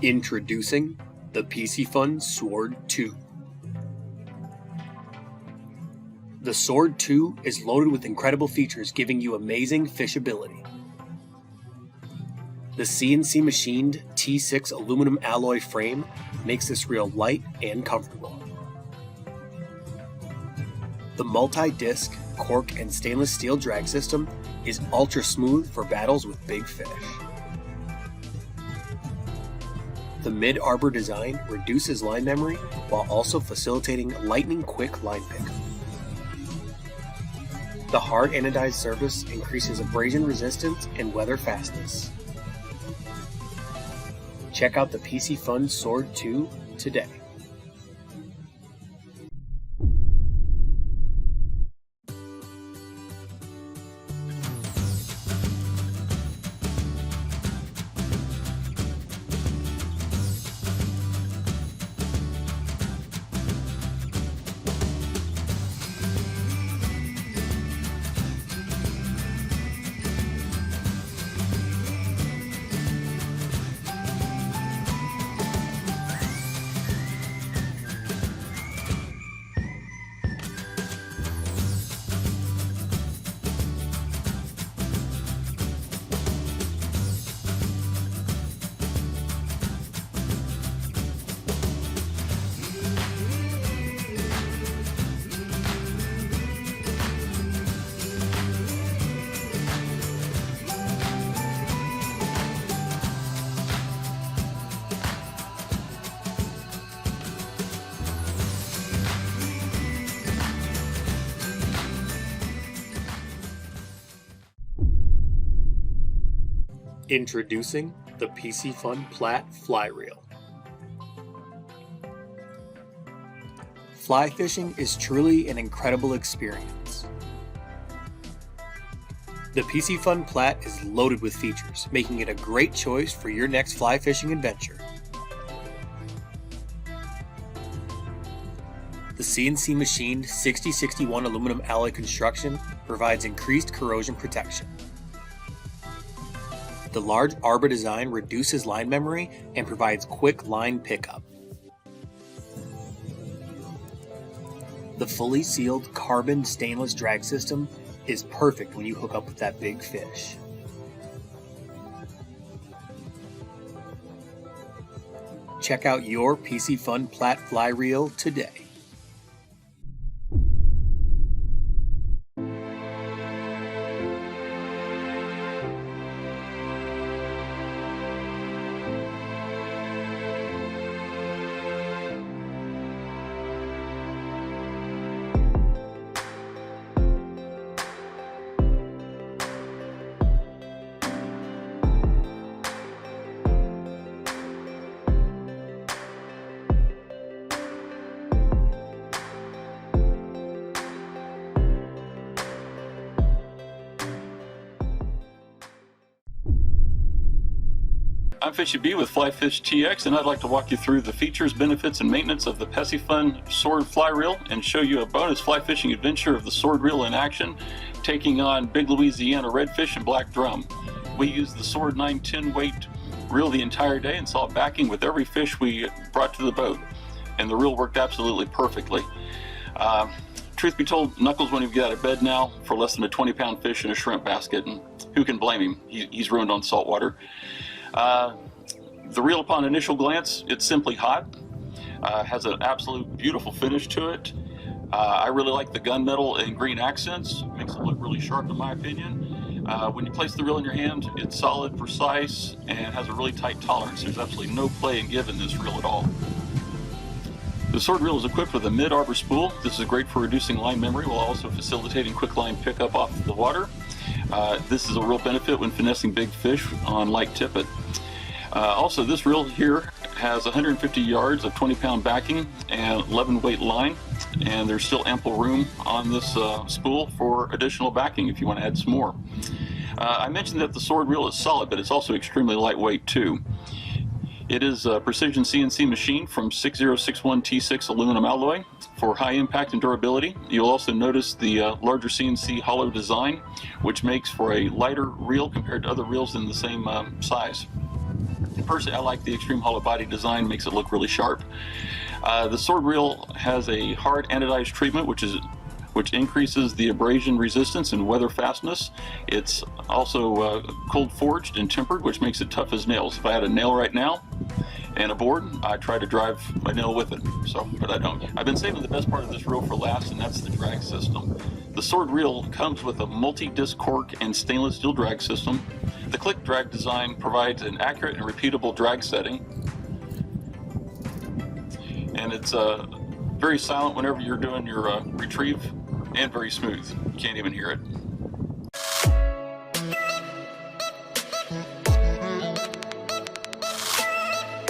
Introducing the Piscifun Sword 2. The Sword 2 is loaded with incredible features giving you amazing fishability. The CNC machined T6 aluminum alloy frame makes this reel light and comfortable. The multi-disc, cork, and stainless steel drag system is ultra smooth for battles with big fish. The mid-arbor design reduces line memory while also facilitating lightning-quick line pickup. The hard anodized surface increases abrasion resistance and weather fastness. Check out the Piscifun Sword 2 today. Introducing the Piscifun Platte Fly Reel. Fly fishing is truly an incredible experience. The Piscifun Platte is loaded with features, making it a great choice for your next fly fishing adventure. The CNC machined 6061 aluminum alloy construction provides increased corrosion protection. The large arbor design reduces line memory and provides quick line pickup. The fully sealed carbon stainless drag system is perfect when you hook up with that big fish. Check out your Piscifun Platte Fly Reel today. I'm Fishy B with Flyfish TX, and I'd like to walk you through the features, benefits, and maintenance of the Piscifun Sword Fly Reel and show you a bonus fly fishing adventure of the Sword Reel in action, taking on big Louisiana redfish and black drum. We used the Sword 910 weight reel the entire day and saw backing with every fish we brought to the boat, and the reel worked absolutely perfectly. Truth be told, Knuckles won't even get out of bed now for less than a 20-pound fish in a shrimp basket, and who can blame him? He's ruined on saltwater. The reel, upon initial glance, it's simply hot. Has an absolute beautiful finish to it. I really like the gunmetal and green accents. Makes it look really sharp in my opinion. When you place the reel in your hand, it's solid, precise, and has a really tight tolerance. There's absolutely no play and give in this reel at all. The Sword Reel is equipped with a mid-arbor spool. This is great for reducing line memory while also facilitating quick line pickup off the water. This is a real benefit when finessing big fish on light tippet. Also, this reel here has 150 yards of 20-pound backing and 11 weight line, and there's still ample room on this spool for additional backing if you want to add some more. I mentioned that the Sword Reel is solid, but it's also extremely lightweight too. It is a precision CNC machine from 6061 T6 aluminum alloy for high impact and durability. You'll also notice the larger CNC hollow design, which makes for a lighter reel compared to other reels in the same size. Personally, I like the extreme hollow body design, makes it look really sharp. The sword reel has a hard anodized treatment, which increases the abrasion resistance and weather fastness. It's also cold forged and tempered, which makes it tough as nails. If I had a nail right now and a board, I try to drive my nail with it, but I don't. I've been saving the best part of this reel for last, and that's the drag system. The sword reel comes with a multi-disc cork and stainless steel drag system. The click drag design provides an accurate and repeatable drag setting, and it's very silent whenever you're doing your retrieve, and very smooth. You can't even hear it.